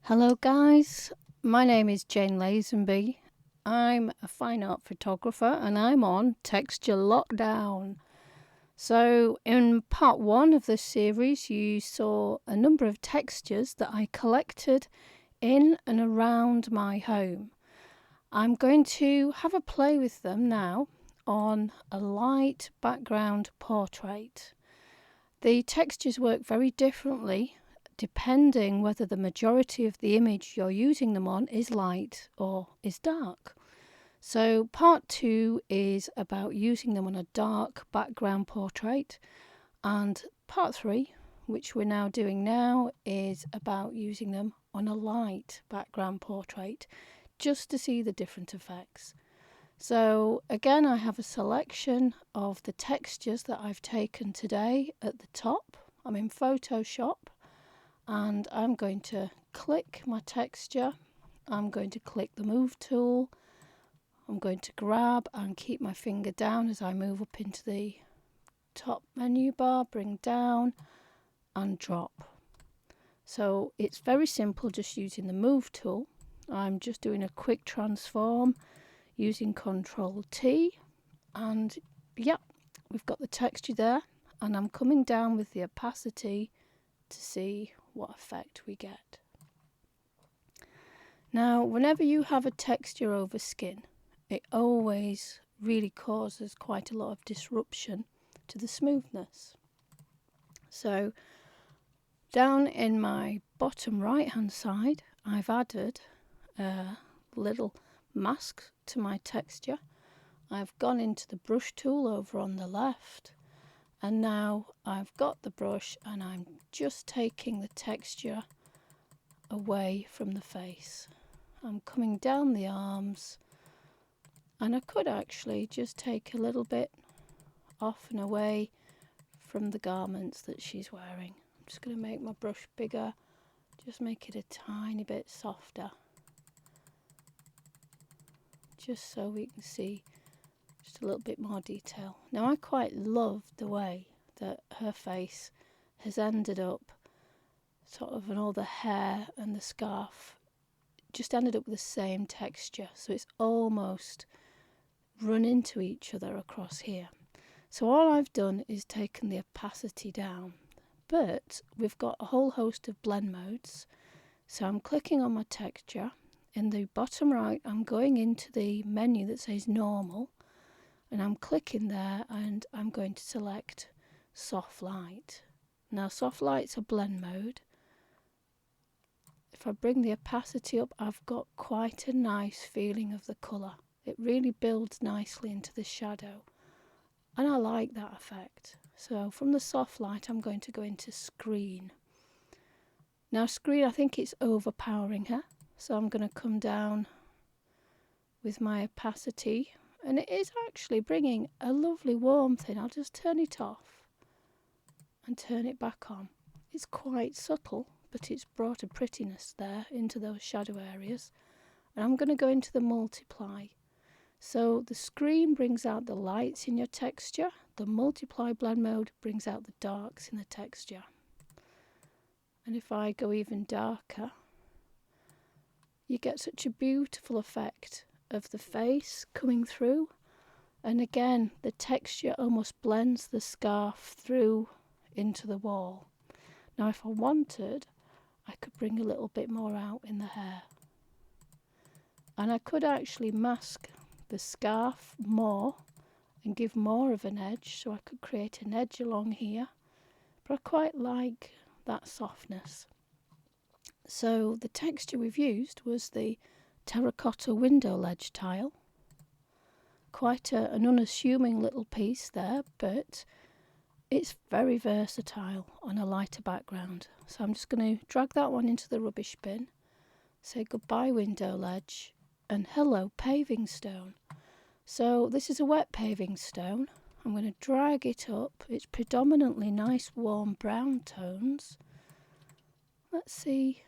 Hello guys, my name is Jane Lazenby. I'm a fine art photographer and I'm on Texture Lockdown. So in part 1 of this series you saw a number of textures that I collected in and around my home. I'm going to have a play with them now on a light background portrait. The textures work very differently depending whether the majority of the image you're using them on is light or is dark. So part 2 is about using them on a dark background portrait, and part 3, which we're now doing now, is about using them on a light background portrait just to see the different effects. So again, I have a selection of the textures that I've taken today at the top. I'm in Photoshop and I'm going to click my texture. I'm going to click the move tool. I'm going to grab and keep my finger down as I move up into the top menu bar, bring down and drop. So it's very simple just using the move tool. I'm just doing a quick transform using Control T, and yep, we've got the texture there, and I'm coming down with the opacity to see what effect we get. Now, whenever you have a texture over skin, it always really causes quite a lot of disruption to the smoothness. So down in my bottom right hand side, I've added a little mask to my texture. I've gone into the brush tool over on the left, and now I've got the brush and I'm just taking the texture away from the face. I'm coming down the arms, and I could actually just take a little bit off and away from the garments that she's wearing. I'm just going to make my brush bigger, just make it a tiny bit softer, just so we can see just a little bit more detail. Now I quite love the way that her face has ended up sort of, and all the hair and the scarf just ended up with the same texture, so it's almost run into each other across here. So all I've done is taken the opacity down, but we've got a whole host of blend modes. So I'm clicking on my texture. In the bottom right, I'm going into the menu that says normal, and I'm clicking there and I'm going to select soft light. Now soft light's a blend mode. If I bring the opacity up, I've got quite a nice feeling of the colour. It really builds nicely into the shadow, and I like that effect. So from the soft light, I'm going to go into screen. Now screen, I think it's overpowering her, so I'm going to come down with my opacity, and it is actually bringing a lovely warmth in. I'll just turn it off and turn it back on. It's quite subtle, but it's brought a prettiness there into those shadow areas. And I'm going to go into the multiply. So the screen brings out the lights in your texture. The multiply blend mode brings out the darks in the texture. And if I go even darker, you get such a beautiful effect of the face coming through, and again the texture almost blends the scarf through into the wall. Now if I wanted, I could bring a little bit more out in the hair, and I could actually mask the scarf more and give more of an edge, so I could create an edge along here, but I quite like that softness. So the texture we've used was the terracotta window ledge tile. Quite an unassuming little piece there, but it's very versatile on a lighter background. So I'm just going to drag that one into the rubbish bin, say goodbye window ledge, and hello paving stone. So this is a wet paving stone. I'm going to drag it up. It's predominantly nice warm brown tones. Let's see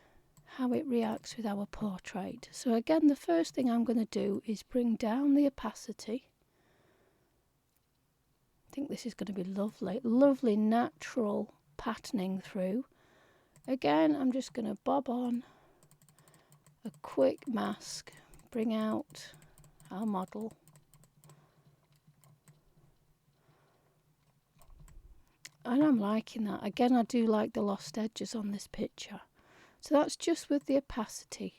how it reacts with our portrait. So again, the first thing I'm going to do is bring down the opacity. I think this is going to be lovely, lovely natural patterning through. Again, I'm just going to bob on a quick mask, bring out our model. And I'm liking that. Again, I do like the lost edges on this picture. So that's just with the opacity.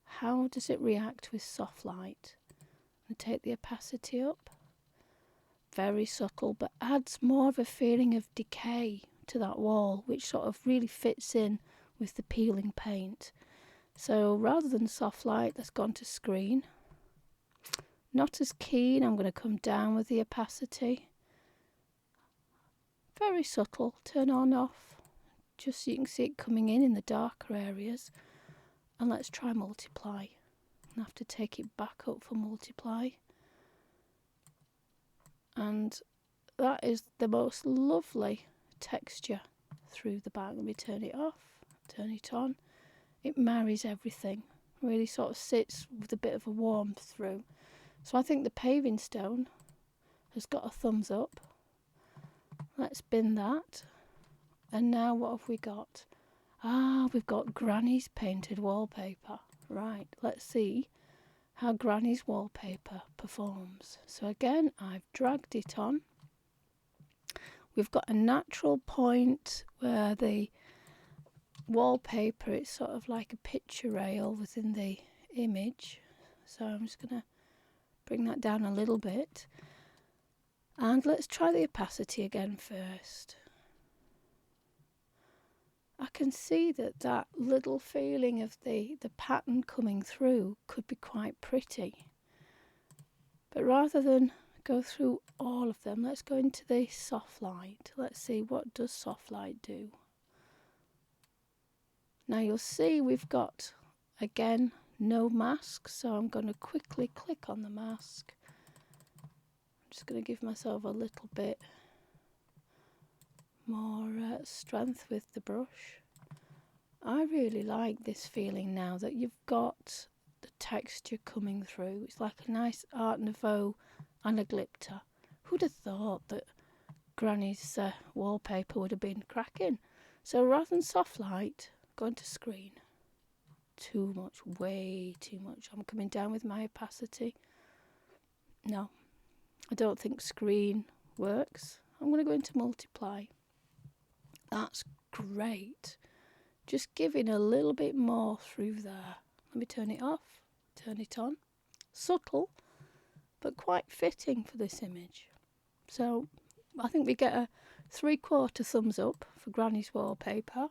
How does it react with soft light? And take the opacity up. Very subtle, but adds more of a feeling of decay to that wall, which sort of really fits in with the peeling paint. So rather than soft light, let's go on to screen. Not as keen, I'm going to come down with the opacity. Very subtle, turn on, off, just so you can see it coming in the darker areas. And let's try multiply. I have to take it back up for multiply. And that is the most lovely texture through the back. Let me turn it off, turn it on. It marries everything, really sort of sits with a bit of a warmth through. So I think the paving stone has got a thumbs up. Let's bin that. And now what have we got? We've got Granny's painted wallpaper. Right, let's see how Granny's wallpaper performs. So again, I've dragged it on. We've got a natural point where the wallpaper, it's sort of like a picture rail within the image. So I'm just going to bring that down a little bit. And let's try the opacity again first. I can see that little feeling of the pattern coming through could be quite pretty. But rather than go through all of them, let's go into the soft light. Let's see, what does soft light do? Now you'll see we've got, again, no mask, so I'm going to quickly click on the mask. I'm just going to give myself a little bit more strength with the brush. I really like this feeling now that you've got the texture coming through. It's like a nice Art Nouveau anaglypta. Who'd have thought that Granny's wallpaper would have been cracking? So rather than soft light, go into screen. Too much, way too much. I'm coming down with my opacity. No, I don't think screen works. I'm going to go into multiply. That's great. Just giving a little bit more through there. Let me turn it off, turn it on. Subtle, but quite fitting for this image. So I think we get a 3/4 thumbs up for Granny's wallpaper.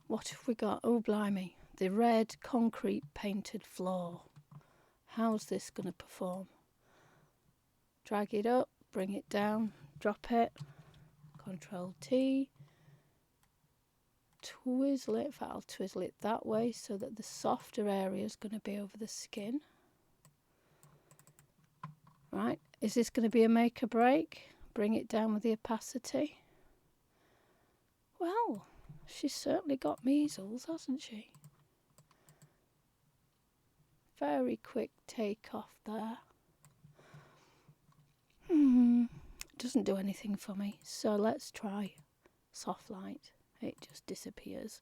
What have we got? Oh, blimey. The red concrete painted floor. How's this going to perform? Drag it up, bring it down, drop it. Control T. Twizzle it. I'll twizzle it that way so that the softer area is going to be over the skin. Right. Is this going to be a make or break? Bring it down with the opacity. Well, she's certainly got measles, hasn't she? Very quick take off there. Doesn't do anything for me. So let's try soft light. It just disappears.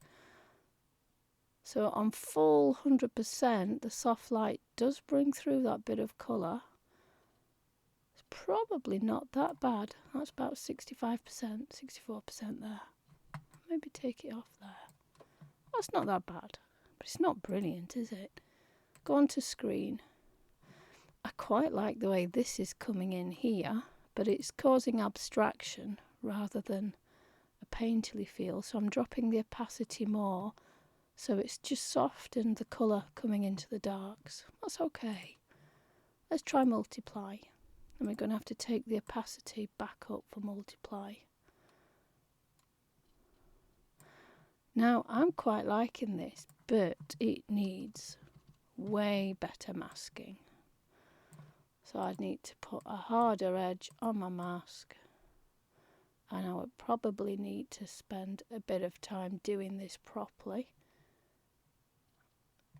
So on full 100%, the soft light does bring through that bit of colour. It's probably not that bad. That's about 65%, 64% there. Maybe take it off there. That's not that bad, but it's not brilliant, is it? Go on to screen. I quite like the way this is coming in here, but it's causing abstraction rather than a painterly feel. So I'm dropping the opacity more, so it's just soft and the colour coming into the darks. That's okay. Let's try multiply. And we're going to have to take the opacity back up for multiply. Now, I'm quite liking this, but it needs way better masking. So I'd need to put a harder edge on my mask. And I would probably need to spend a bit of time doing this properly.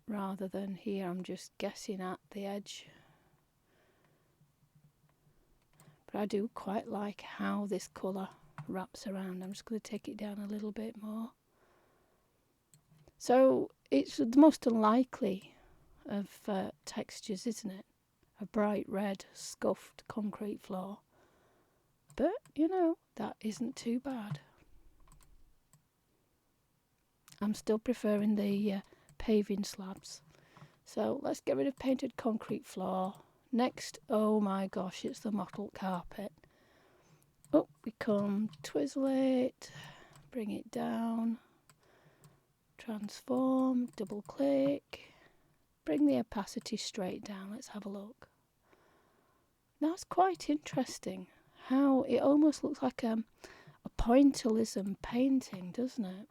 Rather than here, I'm just guessing at the edge. But I do quite like how this colour wraps around. I'm just going to take it down a little bit more. So it's the most unlikely of textures, isn't it? A bright red scuffed concrete floor. But, you know, that isn't too bad. I'm still preferring the paving slabs. So let's get rid of painted concrete floor. Next, oh my gosh, it's the mottled carpet. Up we come, twizzle it, bring it down, transform, double click, bring the opacity straight down. Let's have a look. That's quite interesting how it almost looks like a pointillism painting, doesn't it?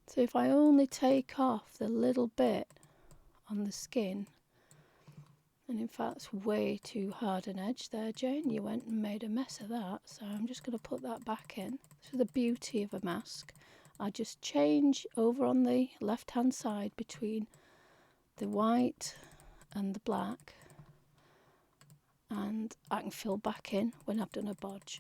So if I only take off the little bit on the skin, and in fact it's way too hard an edge there, Jane, you went and made a mess of that, so I'm just going to put that back in. So the beauty of a mask, I just change over on the left hand side between the white and the black, and I can fill back in when I've done a bodge.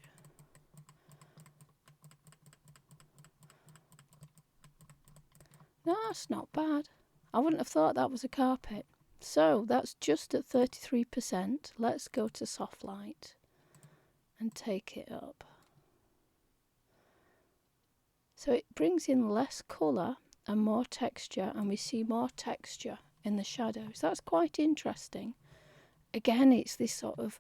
No, that's not bad. I wouldn't have thought that was a carpet. So that's just at 33%. Let's go to soft light and take it up. So it brings in less colour and more texture, and we see more texture in the shadows. That's quite interesting. Again, it's this sort of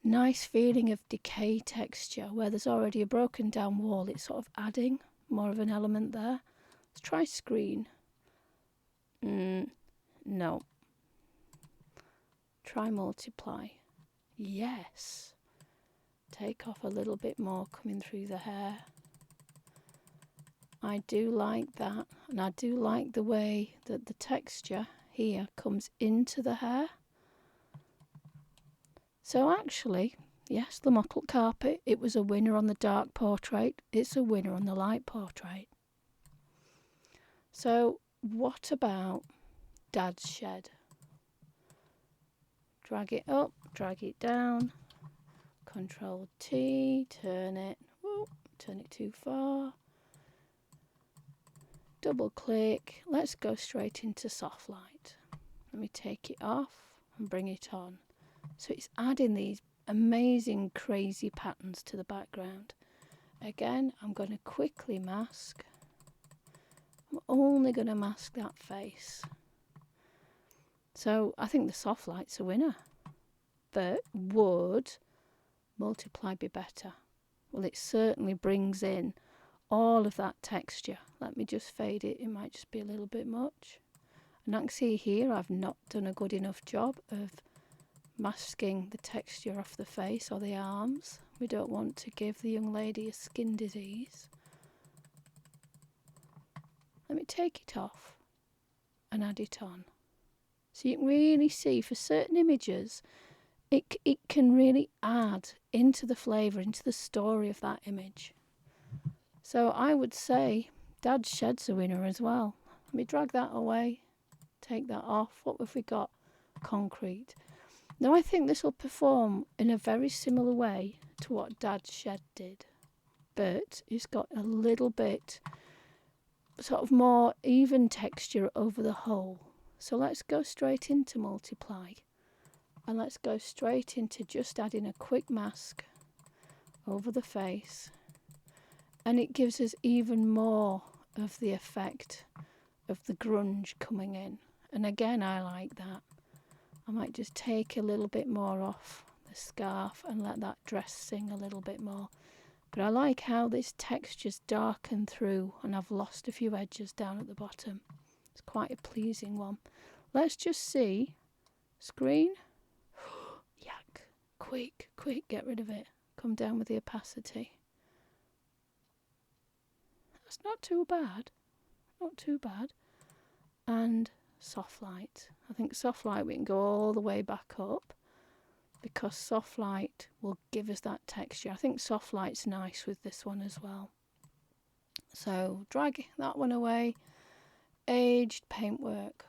nice feeling of decay texture where there's already a broken down wall. It's sort of adding more of an element there. Let's try screen. No. Try multiply. Yes. Take off a little bit more coming through the hair. I do like that, and I do like the way that the texture here comes into the hair. So actually, yes, the mottled carpet, it was a winner on the dark portrait. It's a winner on the light portrait. So what about Dad's shed? Drag it up, drag it down, Control T, turn it, turn it too far, double click, let's go straight into soft light. Let me take it off and bring it on. So it's adding these amazing crazy patterns to the background. Again, I'm going to quickly mask. I'm only going to mask that face. So I think the soft light's a winner. But would multiply be better? Well, it certainly brings in all of that texture. Let me just fade it. It might just be a little bit much. And I can see here I've not done a good enough job of masking the texture off the face or the arms. We don't want to give the young lady a skin disease. Let me take it off and add it on. So you can really see for certain images, it can really add into the flavour, into the story of that image. So I would say Dad's shed's a winner as well. Let me drag that away, take that off. What have we got? Concrete. Now I think this will perform in a very similar way to what Dad's shed did, but it's got a little bit sort of more even texture over the whole. So let's go straight into multiply, and let's go straight into just adding a quick mask over the face, and it gives us even more of the effect of the grunge coming in. And again, I like that. I might just take a little bit more off the scarf and let that dress sing a little bit more. But I like how this texture's darkened through and I've lost a few edges down at the bottom. It's quite a pleasing one. Let's just see. Screen. Yuck. Quick, get rid of it. Come down with the opacity. That's not too bad. Not too bad. And soft light. I think soft light we can go all the way back up, because soft light will give us that texture. I think soft light's nice with this one as well. So drag that one away. Aged paintwork.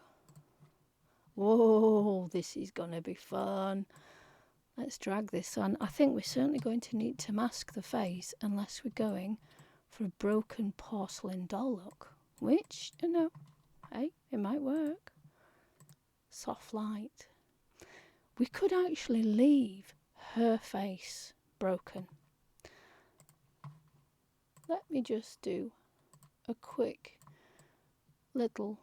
Whoa, this is going to be fun. Let's drag this on. I think we're certainly going to need to mask the face unless we're going for a broken porcelain doll look, which, you know, hey, it might work. Soft light. We could actually leave her face broken. Let me just do a quick little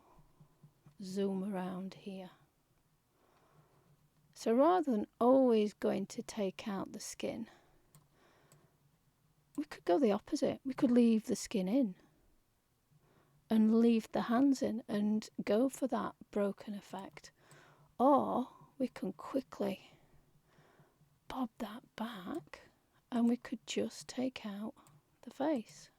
zoom around here. So rather than always going to take out the skin, we could go the opposite. We could leave the skin in and leave the hands in and go for that broken effect. Or we can quickly bob that back and we could just take out the face.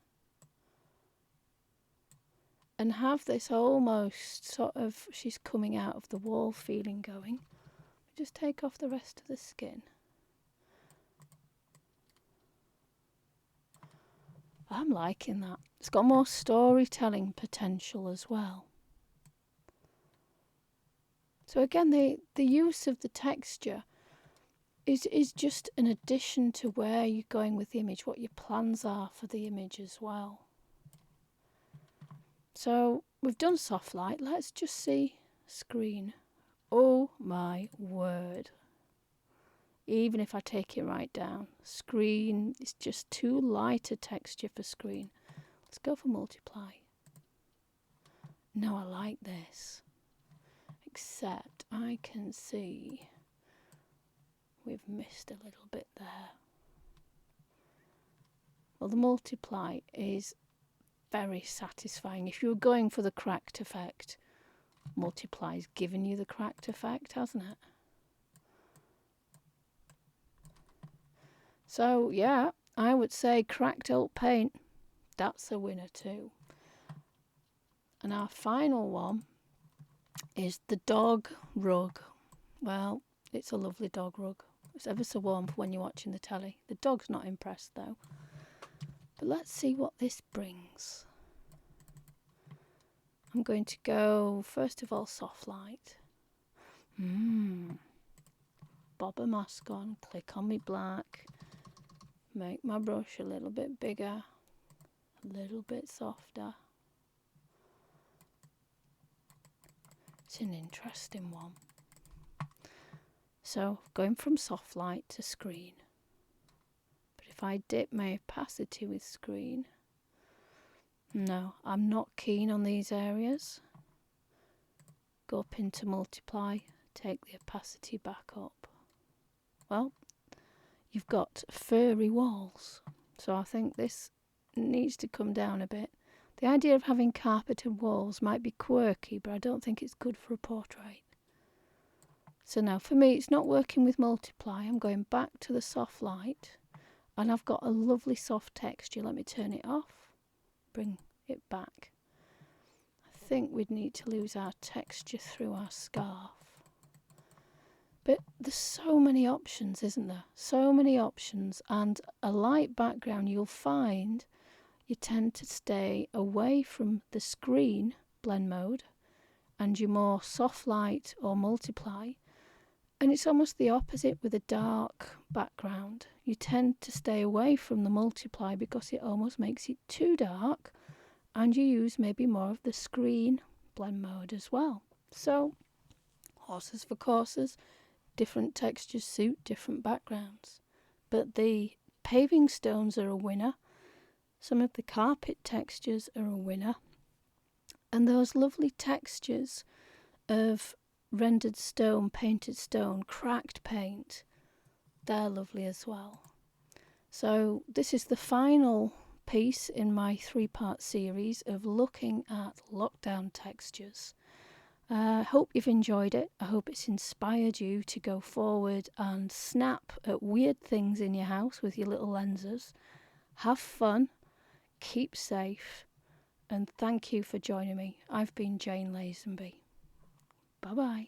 And have this almost sort of she's coming out of the wall feeling going. Just take off the rest of the skin. I'm liking that. It's got more storytelling potential as well. So again, the use of the texture is just an addition to where you're going with the image, what your plans are for the image as well. So we've done soft light. Let's just see screen. Oh my word. Even if I take it right down, screen is just too light a texture for screen. Let's go for multiply. No, I like this. Except I can see we've missed a little bit there. Well, the multiply is very satisfying. If you were going for the cracked effect, multiply's given you the cracked effect, hasn't it? So yeah, I would say cracked oak paint, that's a winner too. And our final one is the dog rug. Well, it's a lovely dog rug. It's ever so warm for when you're watching the telly. The dog's not impressed though. But let's see what this brings. I'm going to go, first of all, soft light. Bob a mask on, click on me black. Make my brush a little bit bigger, a little bit softer. It's an interesting one. So going from soft light to screen. But if I dip my opacity with screen, no, I'm not keen on these areas. Go up into multiply, take the opacity back up. Well, you've got furry walls, so I think this needs to come down a bit. The idea of having carpeted walls might be quirky, but I don't think it's good for a portrait. So now for me, it's not working with multiply. I'm going back to the soft light, and I've got a lovely soft texture. Let me turn it off, bring it back. I think we'd need to lose our texture through our scarf. But there's so many options, isn't there? So many options, and a light background, you'll find you tend to stay away from the screen blend mode and your more soft light or multiply. And it's almost the opposite with a dark background. You tend to stay away from the multiply because it almost makes it too dark, and you use maybe more of the screen blend mode as well. So, horses for courses. Different textures suit different backgrounds. But the paving stones are a winner. Some of the carpet textures are a winner. And those lovely textures of rendered stone, painted stone, cracked paint, they're lovely as well. So this is the final piece in my 3-part series of looking at lockdown textures. I hope you've enjoyed it. I hope it's inspired you to go forward and snap at weird things in your house with your little lenses. Have fun, keep safe, and thank you for joining me. I've been Jane Lazenby. Bye-bye.